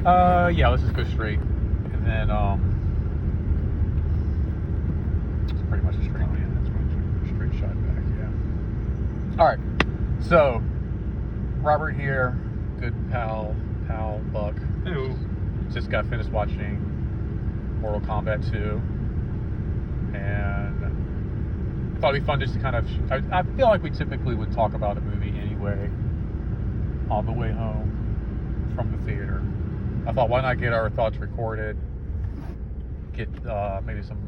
Yeah, let's just go straight. And then, it's pretty much a straight. Oh, yeah, that's right. Straight shot back, yeah. Alright, so, Robert here, good pal, Buck. Hello. Just got finished watching Mortal Kombat 2. And thought it'd be fun just to kind of, I feel like we typically would talk about a movie anyway on the way home from the theater. I thought, why not get our thoughts recorded, get maybe some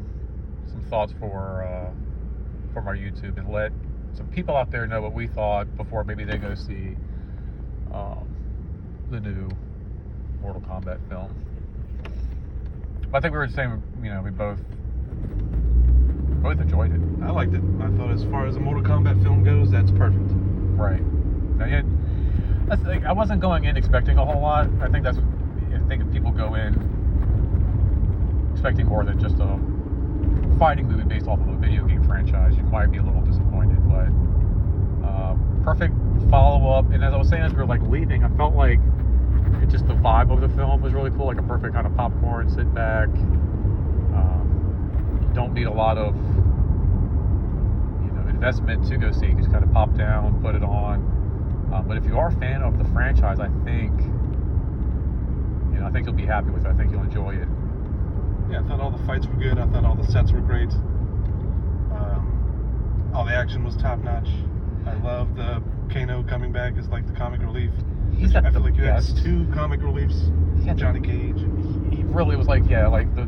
thoughts for from our YouTube, and let some people out there know what we thought before maybe they go see the new Mortal Kombat film. But I think we were saying, we both enjoyed it. I liked it. I thought as far as a Mortal Kombat film goes, that's perfect. Right. Now, yeah, that's like, I wasn't going in expecting a whole lot. I think if people go in expecting more than just a fighting movie based off of a video game franchise, you might be a little disappointed. But perfect follow-up. And as I was saying as we were like leaving, I felt like just the vibe of the film was really cool, like a perfect kind of popcorn, sit back. You don't need a lot of investment to go see. You just kind of pop down, put it on. But if you are a fan of the franchise, I think you'll be happy with it. I think you'll enjoy it. Yeah, I thought all the fights were good. I thought all the sets were great. All the action was top notch. I love the Kano coming back as like the comic relief. I feel like you had two comic reliefs. Johnny Cage. He really was like, the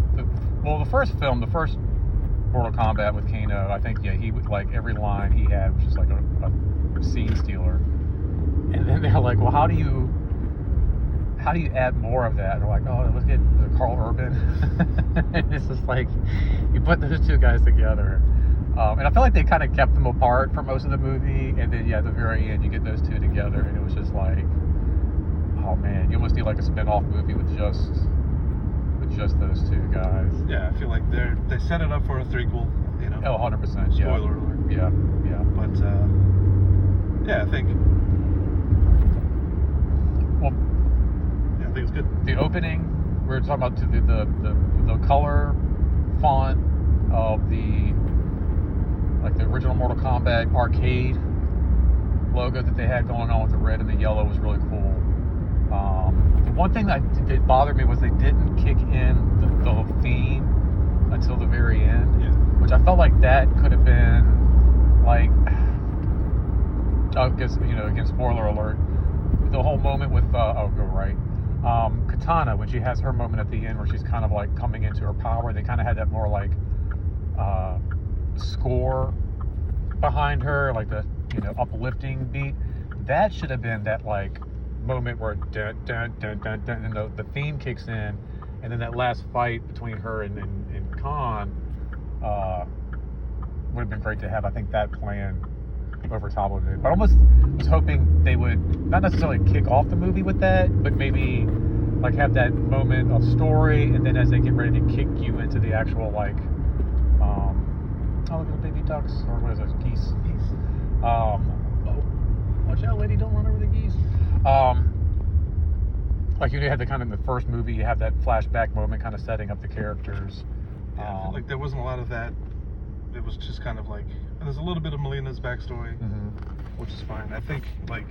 first film, the first Mortal Kombat with Kano, I think, he would, like, every line he had was just like a scene stealer. And then they're like, well, how do you add more of that? And they're like, oh, let's get Carl Urban. And it's just like, you put those two guys together. And I feel like they kind of kept them apart for most of the movie. And then, at the very end, you get those two together, and it was just like, oh man, you almost need like a spin-off movie with just those two guys. Yeah, I feel like they set it up for a threequel, Oh, 100%. Spoiler alert. Yeah. But I think. Well, yeah, I think it's good. The opening, we were talking about the color font of the original Mortal Kombat arcade logo that they had going on with the red and the yellow was really cool. The one thing that bothered me was they didn't kick in the theme until the very end, which I felt like that could have been like, again, spoiler alert, the whole moment with Katana, when she has her moment at the end where she's kind of like coming into her power. They kind of had that more like score behind her, like the uplifting beat. That should have been that like moment where dun, dun, dun, dun, dun, and the theme kicks in, and then that last fight between her and Khan would have been great to have. I think that playing over top of it. But I almost was hoping they would not necessarily kick off the movie with that, but maybe like have that moment of story, and then as they get ready to kick you into the actual like look at the baby ducks, or what is those, geese? Watch out, lady, don't run over the geese. Like you had the kind of in the first movie, you have that flashback moment kind of setting up the characters. Yeah, I feel like there wasn't a lot of that. It was just kind of like, there's a little bit of Melina's backstory, which is fine. I think like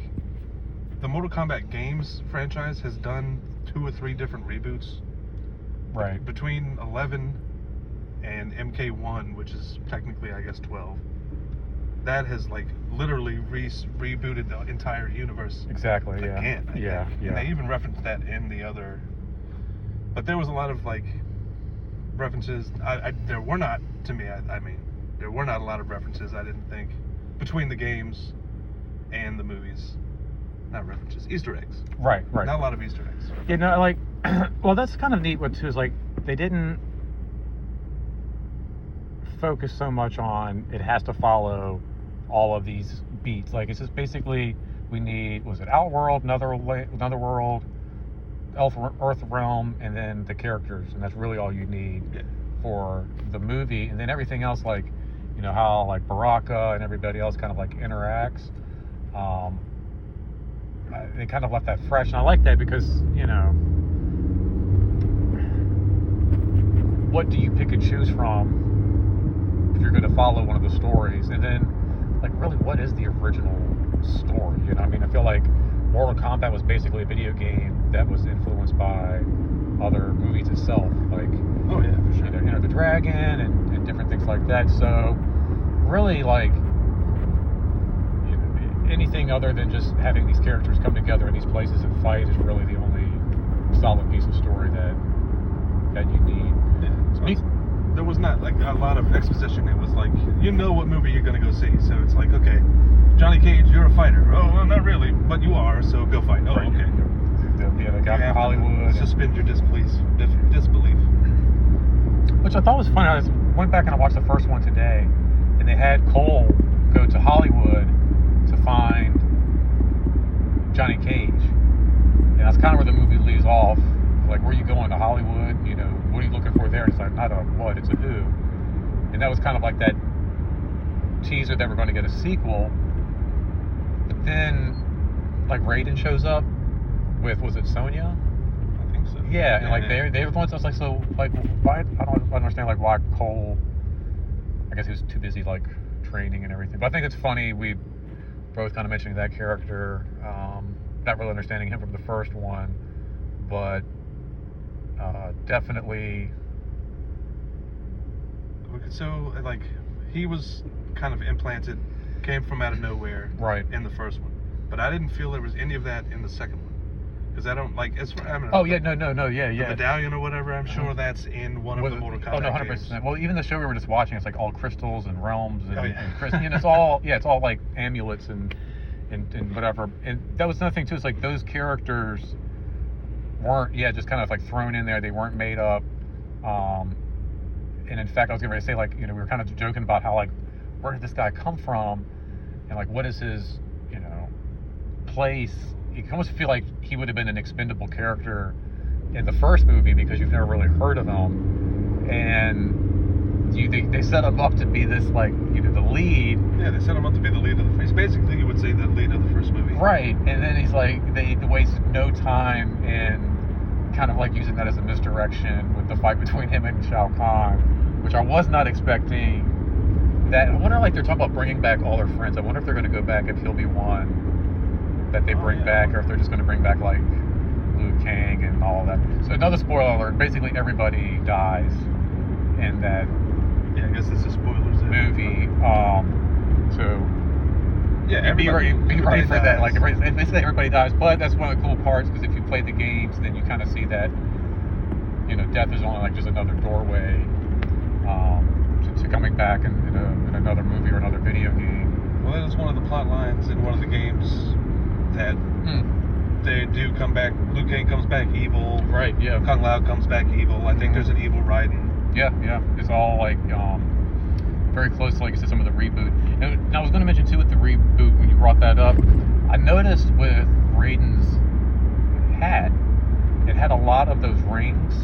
the Mortal Kombat games franchise has done 2 or 3 different reboots. Right. Between 11 and MK1, which is technically, I guess, 12. That has like literally rebooted the entire universe. Exactly. Again, I think. And they even referenced that in the other. But there was a lot of like references. There were not, to me. I mean, there were not a lot of references. I didn't think between the games and the movies. Not references, Easter eggs. Right. Not a lot of Easter eggs. Like, well, that's kind of neat. What too is like they didn't focus so much on it has to follow all of these beats. Like, it's just basically we need, was it Outworld, Another World, Earth Realm, and then the characters, and that's really all you need for the movie. And then everything else, like, you know, how like Baraka and everybody else kind of like interacts. They kind of left that fresh, and I like that because, you know, what do you pick and choose from if you're going to follow one of the stories? And then, like, really, what is the original story? You know, I mean, I feel like Mortal Kombat was basically a video game that was influenced by other movies itself, like Oh yeah, for sure. Enter the Dragon and different things like that. So, really, like, you know, anything other than just having these characters come together in these places and fight is really the only solid piece of story that you need. Yeah. There was not like a lot of exposition. It was like, you know what movie you're gonna go see, so it's like, okay, Johnny Cage, you're a fighter. Oh, well, not really, but you are, so go fight. Oh, okay. Yeah, the guy from Hollywood. Suspend your disbelief. Which I thought was funny. I went back and I watched the first one today, and they had Cole go to Hollywood to find Johnny Cage, and that's kind of where the movie leaves off. Like, where are you going, to Hollywood? You know, what are you looking for there? It's like, not a what, it's a who. And that was kind of like that teaser that we're going to get a sequel. But then, like, Raiden shows up with, was it Sonya? I think so. Yeah, and like they were the ones. I was like, so like, why? I don't understand like why Cole. I guess he was too busy like training and everything. But I think it's funny. We both kind of mentioning that character, not really understanding him from the first one, but definitely. So like, he was kind of implanted, came from out of nowhere, right, in the first one, but I didn't feel there was any of that in the second one. Because I don't like, it's, I mean, oh yeah, no, yeah. The medallion or whatever, I'm sure that's in one of the Mortal Kombat. Oh no, 100%. Games. Well, even the show we were just watching, it's like all crystals and realms and, oh, yeah. and it's all it's all like amulets and whatever. And that was another thing too. It's like those characters weren't just kind of like thrown in there. They weren't made up. And in fact, I was getting ready to say, like, you know, we were kind of joking about how, like, where did this guy come from, and like what is his, you know, place. You can almost feel like he would have been an expendable character in the first movie because you've never really heard of him, and they set him up to be this, like, you know, the lead. Yeah, they set him up to be the lead of the first. Basically, you would say the lead of the first movie. Right, and then he's like, they wasted no time in kind of like using that as a misdirection with the fight between him and Shao Kahn, which I was not expecting. That I wonder, like, they're talking about bringing back all their friends. I wonder if they're going to go back, if he'll be one that they bring back, or if they're just going to bring back like Liu Kang and all that. So another spoiler alert: basically everybody dies in that. Yeah, I guess this is spoilers. Movie. So yeah, be ready for dies. that. Like, basically everybody dies, but that's one of the cool parts, because if you play the games, then you kind of see that, you know, death is only like just another doorway to coming back in another movie or another video game. Well, that is one of the plot lines in one of the games that they do come back. Liu Kang comes back evil. Right. Yeah. Kung Lao comes back evil. I think there's an evil Raiden. Yeah. It's all like very close to, like you said, some of the reboot. And I was going to mention too with the reboot, when you brought that up, I noticed with Raiden's hat, it had a lot of those rings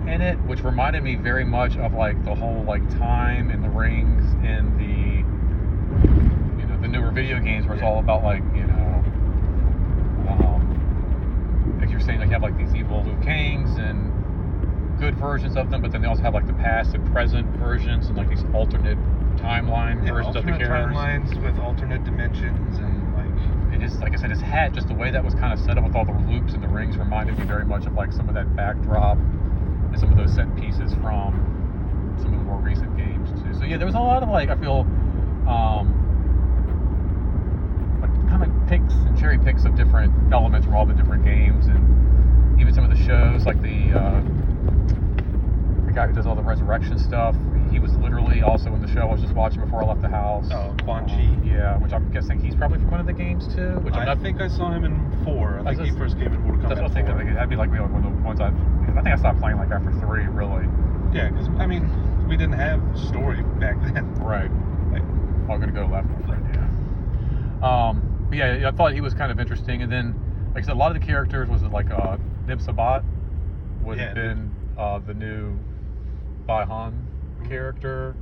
in it, which reminded me very much of like the whole like time and the rings in the, you know, the newer video games, where it's all about, like, you know, like you're saying, like you have like these evil Liu Kangs and good versions of them, but then they also have like the past and present versions and like these alternate timeline versions of the characters. Timelines with alternate dimensions, and like, it just, like I said, his hat, just the way that was kind of set up with all the loops and the rings, reminded me very much of like some of that backdrop and some of those set pieces from some of the more recent games too. So yeah, there was a lot of, like, I feel like kind of picks and cherry picks of different elements from all the different games, and even some of the shows, like the guy who does all the resurrection stuff. He was literally also in the show I was just watching before I left the house. Oh, Quan Chi. Yeah, which I'm guessing he's probably from one of the games too. Which I think I saw him in 4. I think he first came in Mortal Kombat. That's what I think. That'd be like one of the ones I think I stopped playing like after 3, really. Yeah, because I mean, we didn't have story back then. Right. Like, I'm gonna go left, my friend. Yeah. But yeah, I thought he was kind of interesting, and then, like I said, a lot of the characters was like Nib Sabat would have been the new Bai-Han character.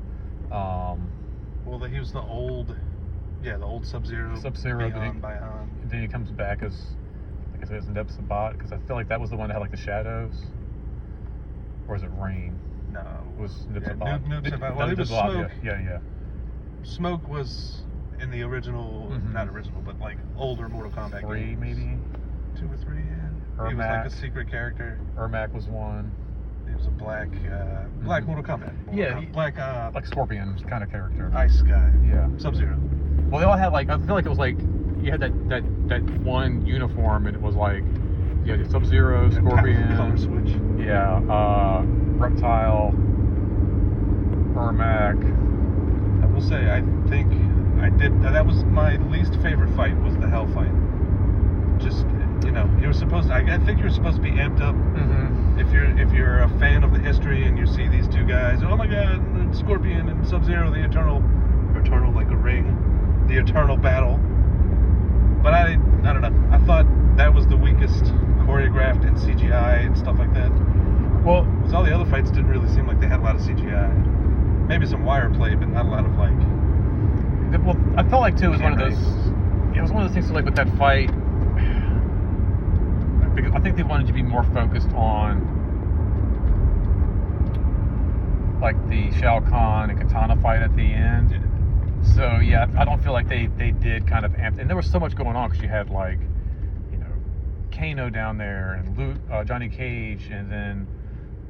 Well, he was the old Sub-Zero. Bai-Han. And then he comes back as, like I said, as Nib Sabat, because I feel like that was the one that had like the shadows. Or was it Rain? No. It was Yeah, Nipsabot. Well, it was Smoke. Yeah. Smoke was in the original, Mhm. not original, but like older Mortal Kombat 3 games. maybe? 2 or 3, yeah. He was like a secret character. Ermac was one. He was a black Mortal Kombat. Black, like Scorpion kind of character. Ice guy. Yeah. Sub-Zero. Well, they all had like, I feel like it was like, you had that one uniform, and it was like, you had Sub-Zero, Scorpion. Color switch. Yeah, Reptile, Ermac. I will say, I think I did. That was my least favorite fight. Was the Hell fight. Just, you know, you were supposed to. I think you're supposed to be amped up. Mm-hmm. If you're a fan of the history and you see these two guys, oh my God, Scorpion and Sub-Zero, the eternal like a ring, the eternal battle. But I don't know. I thought that was the weakest choreographed in CGI and stuff like that. Well, because all the other fights didn't really seem like they had a lot of CGI. Maybe some wire play, but not a lot of like. Well, I felt like too, it was one of those. It was one of those things. So like with that fight, because I think they wanted to be more focused on like the Shao Kahn and Katana fight at the end. Yeah. So yeah, I don't feel like they did kind of amp. And there was so much going on because you had like, you know, Kano down there and Luke, Johnny Cage, and then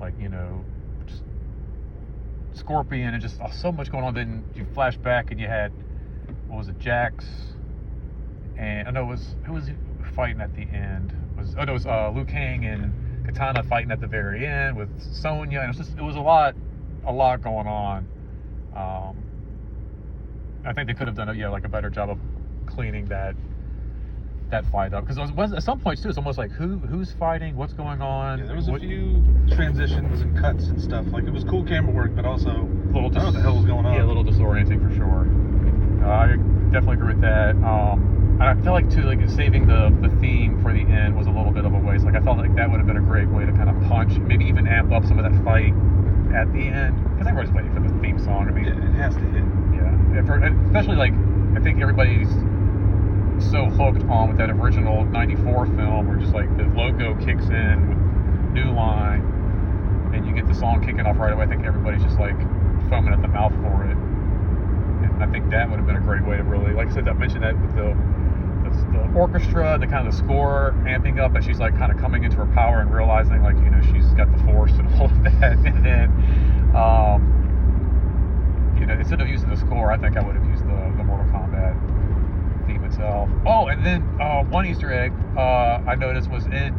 like, you know, just Scorpion, and just so much going on. Then you flash back and you had, what was it, Jax, and I know it was, who was fighting at the end? It was Liu Kang and Katana fighting at the very end with Sonya, and it was a lot going on. I think they could have done like a better job of cleaning that fight up, because at some points too, it's almost like who's fighting, what's going on. Yeah, there was a few transitions and cuts and stuff. Like, it was cool camera work, but also I don't know what the hell was going on. Yeah, a little disorienting for sure. I definitely agree with that. I feel like too, like saving the theme for the end was a little bit of a waste. Like, I felt like that would have been a great way to kind of punch, maybe even amp up some of that fight at the end, because everybody's waiting for the theme song. I mean, yeah, it has to hit. Yeah, especially like, I think everybody's so hooked on with that original '94 film, where just like the logo kicks in with New Line, and you get the song kicking off right away. I think everybody's just like foaming at the mouth for it, and I think that would have been a great way to really, like I said, I mentioned that with the orchestra, the kind of the score amping up as she's like kind of coming into her power and realizing, like, you know, she's got the force and all of that, and then you know, instead of using the score, I think I would have used the Mortal Kombat theme itself. Oh, and then one Easter egg I noticed was Ed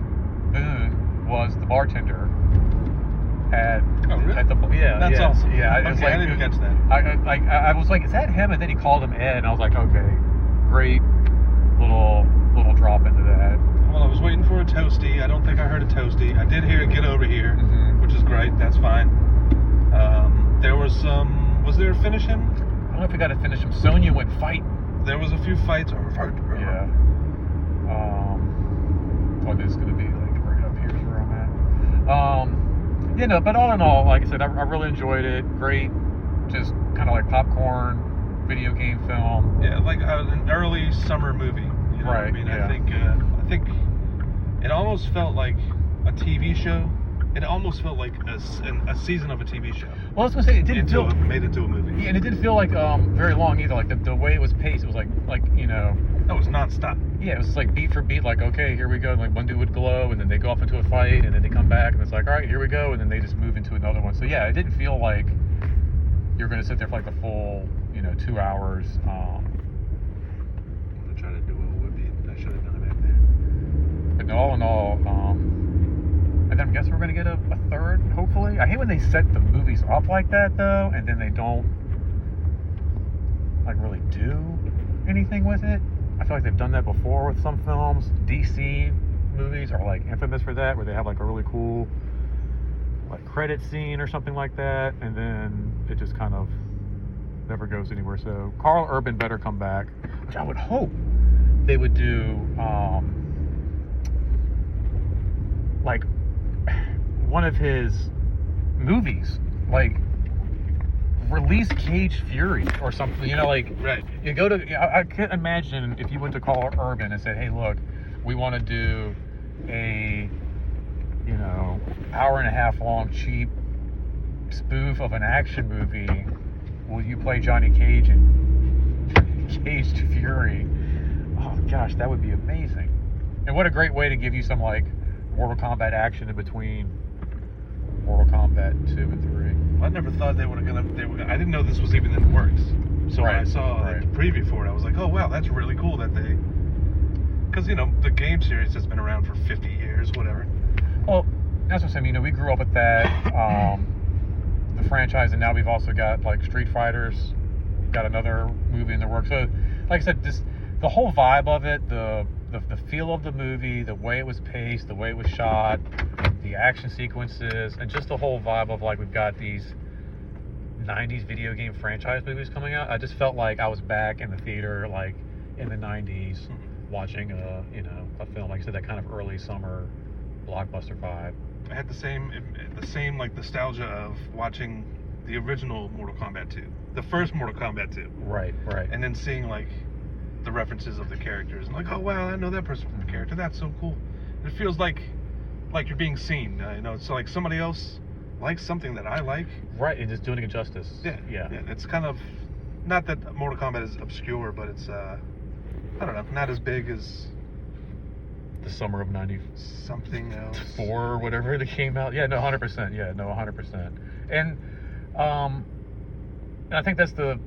Boon was the bartender at at the That's awesome. Yeah, okay, it's like, I didn't even catch that. I was like, is that him? And then he called him Ed, and I was like, okay, great little drop into that. Well, I was waiting for a toasty. I don't think I heard a toasty. I did hear a get over here, which is great. That's fine. There was some. Was there a finish him? I don't know if we got to finish him. Sonya went fight. There was a few fights. Yeah. Oh, this is gonna be like right up here's where I'm at. You know, but all in all, like I said, I really enjoyed it. Great, just kind of like popcorn video game film. Yeah, like an early summer movie. You know what I mean? Yeah. I think it almost felt like a TV show. It almost felt like a season of a TV show. Well, I was gonna say, it didn't feel made into a movie. Yeah, and it didn't feel like very long either. Like the way it was paced, it was like you know. That was nonstop. Yeah, it was like beat for beat. Like, okay, here we go. And like one dude would glow, and then they go off into a fight, and then they come back, and it's like, all right, here we go, and then they just move into another one. So yeah, it didn't feel like you're gonna sit there for like the full 2 hours. I'm gonna try to do a Woody. I should have done it back there. But all in all, and then I guess we're gonna get a third, hopefully. I hate when they set the movies up like that though, and then they don't like really do anything with it. I feel like they've done that before with some films. DC movies are like infamous for that, where they have like a really cool like credit scene or something like that, and then it just kind of never goes anywhere. So Carl Urban better come back, which I would hope they would do like one of his movies, like release Cage Fury or something, like right. You go to, I can't imagine if you went to Carl Urban and said, hey look, we want to do a hour-and-a-half long cheap spoof of an action movie. Will you play Johnny Cage in Caged Fury? Oh gosh, that would be amazing. And what a great way to give you some like Mortal Kombat action in between Mortal Kombat 2 and 3. I never thought they were gonna. I didn't know this was even in the works. So when I saw like, the preview for it, I was like, oh wow, that's really cool that they. Because the game series has been around for 50 years, whatever. Well, that's what I'm saying. We grew up with that. The franchise, and now we've also got like Street Fighters, got another movie in the works. So, like I said, the whole vibe of it, the feel of the movie, the way it was paced, the way it was shot, the action sequences, and just the whole vibe of like we've got these 90s video game franchise movies coming out. I just felt like I was back in the theater, like in the 90s, watching a film. Like I said, that kind of early summer blockbuster vibe. I had the same like nostalgia of watching the original Mortal Kombat 2, the first Mortal Kombat 2. Right. And then seeing like the references of the characters and like, oh wow, I know that person from the character. That's so cool. It feels like you're being seen. It's like somebody else likes something that I like. Right, and just doing it justice. Yeah. It's kind of not that Mortal Kombat is obscure, but it's I don't know, not as big as the summer of 90 something else 4 or whatever it came out. 100%. And I think that's the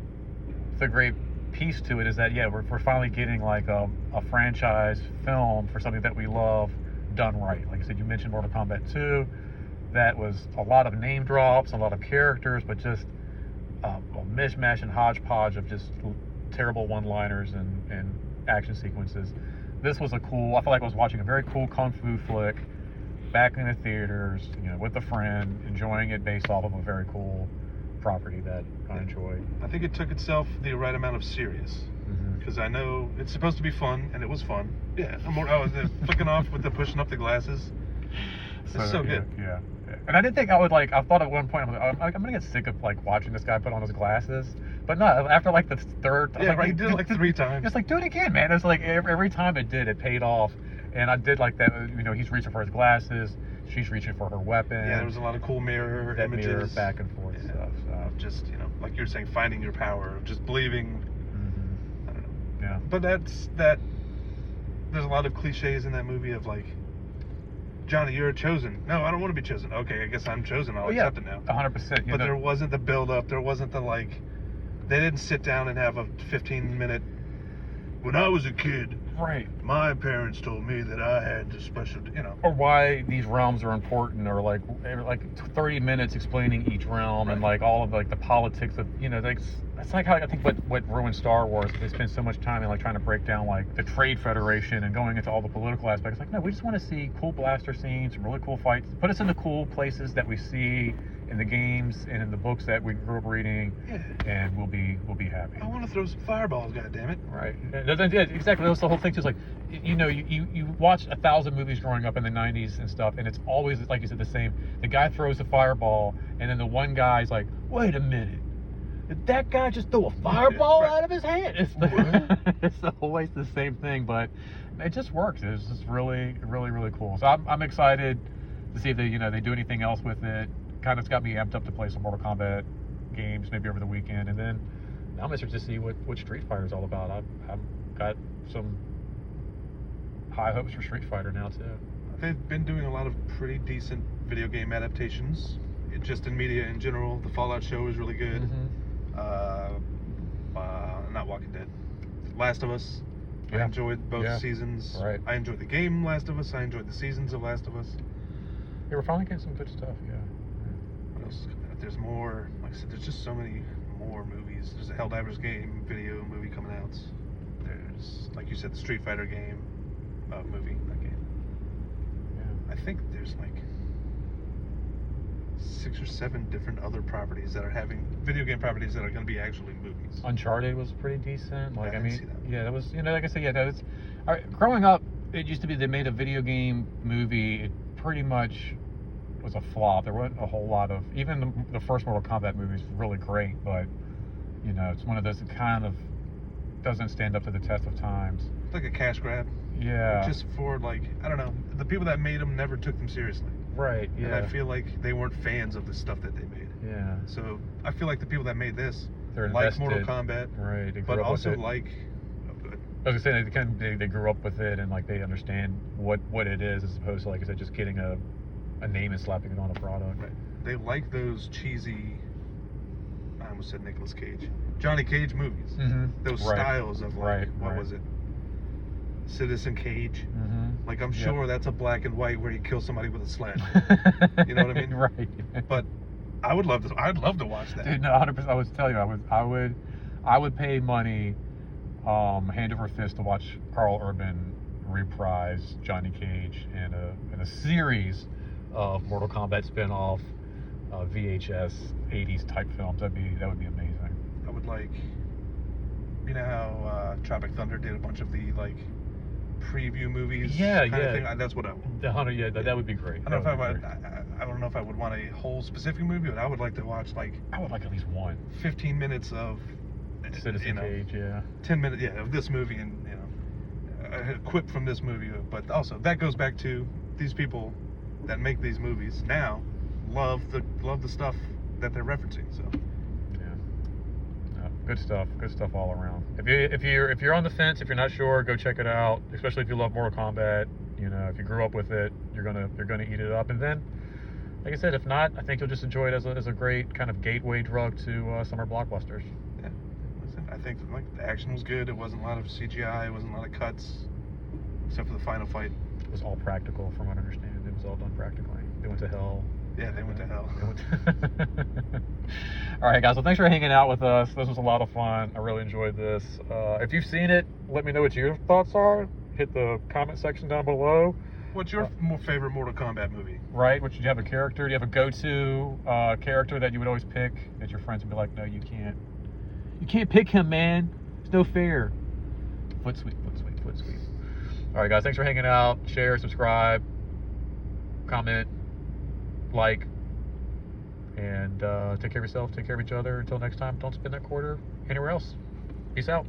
great piece to it, is that we're finally getting like a franchise film for something that we love done right. Like I said, you mentioned Mortal Kombat 2. That was a lot of name drops, a lot of characters, but just a mishmash and hodgepodge of just terrible one-liners and action sequences. This was I felt like I was watching a very cool kung fu flick back in the theaters, with a friend, enjoying it based off of a very cool property that I enjoyed. I think it took itself the right amount of serious, because I know it's supposed to be fun, and it was fun. Yeah, the flicking off with the pushing up the glasses. It's so good. Yeah. And I didn't think I would I thought at one point I'm gonna get sick of like watching this guy put on his glasses, but no. After like the third, he did it like 3 times. Just like do it again, man. It's like every time it paid off, and I did like that. He's reaching for his glasses, she's reaching for her weapon. Yeah, there was a lot of cool mirror images, mirror back and forth stuff. So. Just like you're saying, finding your power, just believing. I don't know. Yeah. But that. There's a lot of cliches in that movie of like, Johnny, you're chosen. No, I don't want to be chosen. Okay, I guess I'm chosen. I'll accept it now. 100%. But there wasn't the build-up. There wasn't the like. They didn't sit down and have a 15-minute. When I was a kid, right, my parents told me that I had the special, Or why these realms are important, or like 30 minutes explaining each realm, and like all of like the politics of, that's like how I think what ruined Star Wars. They spend so much time in like trying to break down like the Trade Federation and going into all the political aspects. Like, no, we just want to see cool blaster scenes, some really cool fights. Put us in the cool places that we see in the games and in the books that we grew up reading, and we'll be happy. I want to throw some fireballs, goddammit. Right. Yeah, exactly. That was the whole thing. Just like, you watch 1,000 movies growing up in the 90s and stuff, and it's always, like you said, the same. The guy throws a fireball, and then the one guy's like, wait a minute. Did that guy just throw a fireball out of his hand? It's always the same thing, but it just works. It's just really, really, really cool. So I'm excited to see if they do anything else with it. Kind of got me amped up to play some Mortal Kombat games maybe over the weekend, and then now I'm interested to see what Street Fighter is all about. I've got some high hopes for Street Fighter now too. They've been doing a lot of pretty decent video game adaptations, just in media in general. The Fallout show is really good. Not Walking Dead. Last of Us. I enjoyed both seasons. Right. I enjoyed the game Last of Us. I enjoyed the seasons of Last of Us. Yeah, we're finally getting some good stuff. Yeah. What else is coming out? There's more. Like I said, there's just so many more movies. There's a Helldivers game video movie coming out. There's, like you said, the Street Fighter game movie. That game. Yeah. I think there's like 6 or 7 different other properties that are having video game properties that are going to be actually movies. Uncharted was pretty decent. Like, I see that. Yeah, that was, like I said, growing up, it used to be they made a video game movie. It pretty much was a flop. There wasn't a whole lot of, even the first Mortal Kombat movie is really great, but it's one of those that kind of doesn't stand up to the test of times. It's like a cash grab. Yeah. Just for like, I don't know, the people that made them never took them seriously. Right. Yeah. And I feel like they weren't fans of the stuff that they made. Yeah. So I feel like the people that made this They're like invested. Mortal Kombat, Right. They grew but up also with it. like. I was gonna say they grew up with it and like they understand what it is as opposed to, like I said, just getting a name and slapping it on a product. Right. They like those cheesy. I almost said Nicolas Cage, Johnny Cage movies. Mm-hmm. Those Right. styles of like what Right. was it? Citizen Cage. Mm-hmm. Like I'm Yep. sure that's a black and white where you kill somebody with a sledge. You know what I mean? Right. But I'd love to watch that. Dude, no, 100%. I was telling you, I would pay money, hand over fist, to watch Carl Urban reprise Johnny Cage in a series of Mortal Kombat spin-off VHS 80s type films. That would be amazing. I would like, you know how Tropic Thunder did a bunch of the like preview movies. Yeah, kind yeah. Of thing? That's what I want. The Hunter, yeah, that would be great. I don't know if I don't know if I would want a whole specific movie, but I would like to watch like I would like at least one 15 minutes of Citizen Cage, yeah. 10 minutes, yeah, of this movie, and a quip from this movie. But also that goes back to these people that make these movies now love the stuff that they're referencing. So yeah, good stuff all around. If you're on the fence, if you're not sure, go check it out. Especially if you love Mortal Kombat, if you grew up with it, you're gonna eat it up. And then, like I said, if not, I think you'll just enjoy it as a great kind of gateway drug to summer blockbusters. Yeah, listen, I think like the action was good. It wasn't a lot of CGI. It wasn't a lot of cuts, except for the final fight. It was all practical, from what I understand. It was all done practically. They went to hell. Yeah, they went to hell. All right, guys. Well, thanks for hanging out with us. This was a lot of fun. I really enjoyed this. If you've seen it, let me know what your thoughts are. Hit the comment section down below. What's your favorite Mortal Kombat movie? Right? Do you have a character? Do you have a go-to character that you would always pick that your friends would be like, no, you can't. You can't pick him, man. It's no fair. Foot sweep. All right, guys. Thanks for hanging out. Share, subscribe, comment, like, and take care of yourself. Take care of each other. Until next time, don't spend that quarter anywhere else. Peace out.